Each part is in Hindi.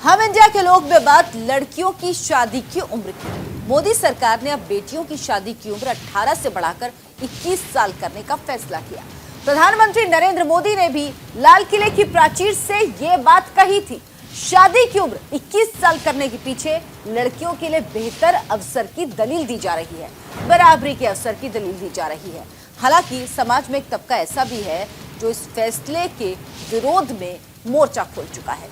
हम इंडिया के लोग में बात लड़कियों की शादी की उम्र की। मोदी सरकार ने अब बेटियों की शादी की उम्र 18 से बढ़ाकर 21 साल करने का फैसला किया। प्रधानमंत्री नरेंद्र मोदी ने भी लाल किले की प्राचीर से ये बात कही थी। शादी की उम्र 21 साल करने के पीछे लड़कियों के लिए बेहतर अवसर की दलील दी जा रही है, बराबरी के अवसर की दलील दी जा रही है। हालांकि समाज में एक तबका ऐसा भी है जो इस फैसले के विरोध में मोर्चा खोल चुका है।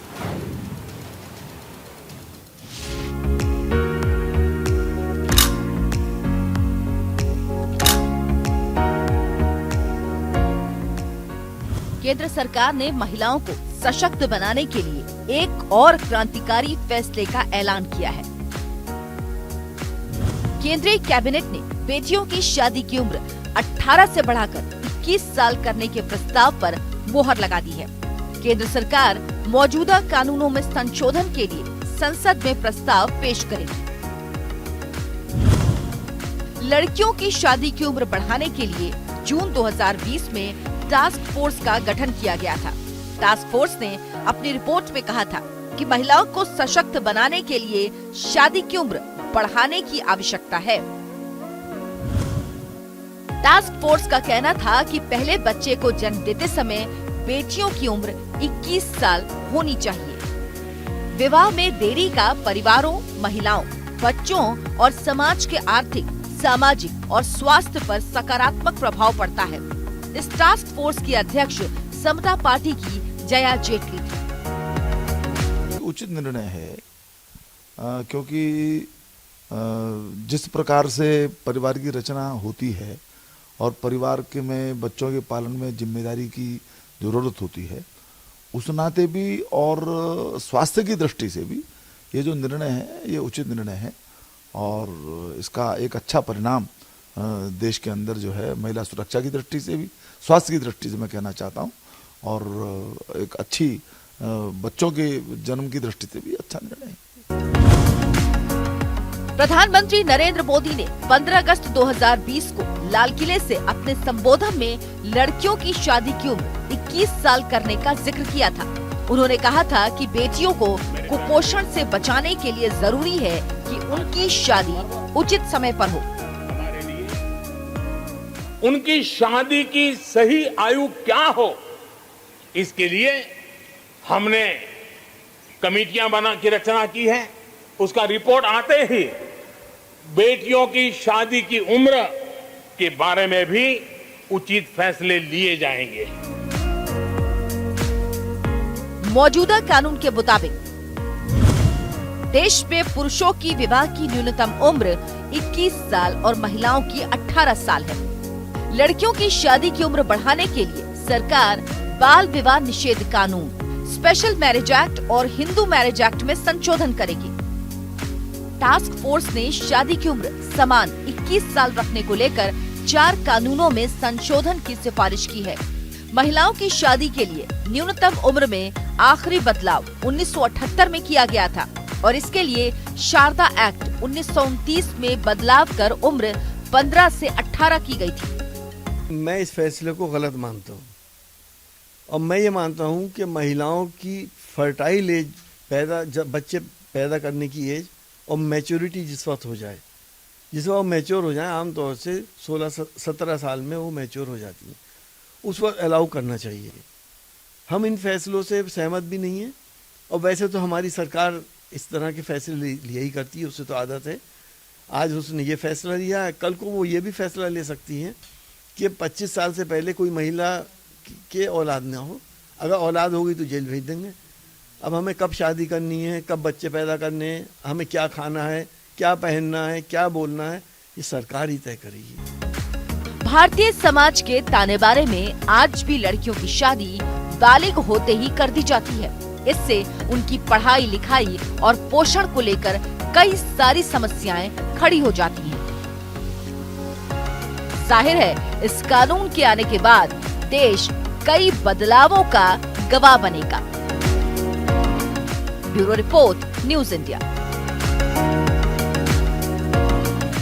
केंद्र सरकार ने महिलाओं को सशक्त बनाने के लिए एक और क्रांतिकारी फैसले का ऐलान किया है। केंद्रीय कैबिनेट ने बेटियों की शादी की उम्र 18 से बढ़ाकर 21 साल करने के प्रस्ताव पर मोहर लगा दी है। केंद्र सरकार मौजूदा कानूनों में संशोधन के लिए संसद में प्रस्ताव पेश करेगी। लड़कियों की शादी की उम्र बढ़ाने के लिए जून 2020 में टास्क फोर्स का गठन किया गया था। टास्क फोर्स ने अपनी रिपोर्ट में कहा था कि महिलाओं को सशक्त बनाने के लिए शादी की उम्र बढ़ाने की आवश्यकता है। टास्क फोर्स का कहना था कि पहले बच्चे को जन्म देते समय बेटियों की उम्र 21 साल होनी चाहिए। विवाह में देरी का परिवारों, महिलाओं, बच्चों और समाज के आर्थिक, सामाजिक और स्वास्थ्य पर सकारात्मक प्रभाव पड़ता है। इस टास्क फोर्स की अध्यक्ष समता पार्टी की जया जेटली थी। उचित निर्णय है क्योंकि जिस प्रकार से परिवार की रचना होती है और परिवार के में बच्चों के पालन में जिम्मेदारी की जरूरत होती है, उस नाते भी और स्वास्थ्य की दृष्टि से भी ये जो निर्णय है ये उचित निर्णय है और इसका एक अच्छा परिणाम देश के अंदर जो है महिला सुरक्षा की दृष्टि से भी, स्वास्थ्य की दृष्टि से मैं कहना चाहता हूं, और एक अच्छी बच्चों के जन्म की दृष्टि से भी अच्छा निर्णय है। प्रधानमंत्री नरेंद्र मोदी ने 15 अगस्त 2020 को लाल किले से अपने संबोधन में लड़कियों की शादी की उम्र 21 साल करने का जिक्र किया था। उन्होंने कहा था कि बेटियों को कुपोषण से बचाने के लिए जरूरी है कि उनकी शादी उचित समय पर हो। उनकी शादी की सही आयु क्या हो, इसके लिए हमने कमेटियां बना की रचना की है। उसका रिपोर्ट आते ही बेटियों की शादी की उम्र के बारे में भी उचित फैसले लिए जाएंगे। मौजूदा कानून के मुताबिक देश में पुरुषों की विवाह की न्यूनतम उम्र 21 साल और महिलाओं की 18 साल है। लड़कियों की शादी की उम्र बढ़ाने के लिए सरकार बाल विवाह निषेध कानून, स्पेशल मैरिज एक्ट और हिंदू मैरिज एक्ट में संशोधन करेगी। टास्क फोर्स ने शादी की उम्र समान 21 साल रखने को लेकर 4 कानूनों में संशोधन की सिफारिश की है। महिलाओं की शादी के लिए न्यूनतम उम्र में आखिरी बदलाव 1978 में किया गया था और इसके लिए शारदा एक्ट 1929 में बदलाव कर उम्र 15 से 18 की गई थी। मैं इस फैसले को गलत मानता हूँ और मैं ये मानता हूँ कि महिलाओं की फर्टाइल एज, जब बच्चे पैदा करने की एज और मैच्योरिटी जिस वक्त हो जाए, जिस वक्त वो मैच्योर हो जाए, आमतौर से 16-17 साल में वो मैच्योर हो जाती है, उस वक्त अलाउ करना चाहिए। हम इन फैसलों से सहमत भी नहीं हैं और वैसे तो हमारी सरकार इस तरह के फैसले लिया ही करती है, उससे तो आदत है। आज उसने ये फैसला लिया है, कल को वो ये भी फैसला ले सकती हैं कि 25 साल से पहले कोई महिला के औलाद ना हो, अगर औलाद होगी तो जेल भेज देंगे। अब हमें कब शादी करनी है, कब बच्चे पैदा करने हैं, हमें क्या खाना है, क्या पहनना है, क्या बोलना है, ये सरकार ही तय करेगी। भारतीय समाज के ताने बारे में आज भी लड़कियों की शादी बालिग होते ही कर दी जाती है। इससे उनकी पढ़ाई लिखाई और पोषण को लेकर कई सारी समस्याएं खड़ी हो जाती हैं। जाहिर है इस कानून के आने के बाद देश कई बदलावों का गवाह बनेगा। Bureau report, news India.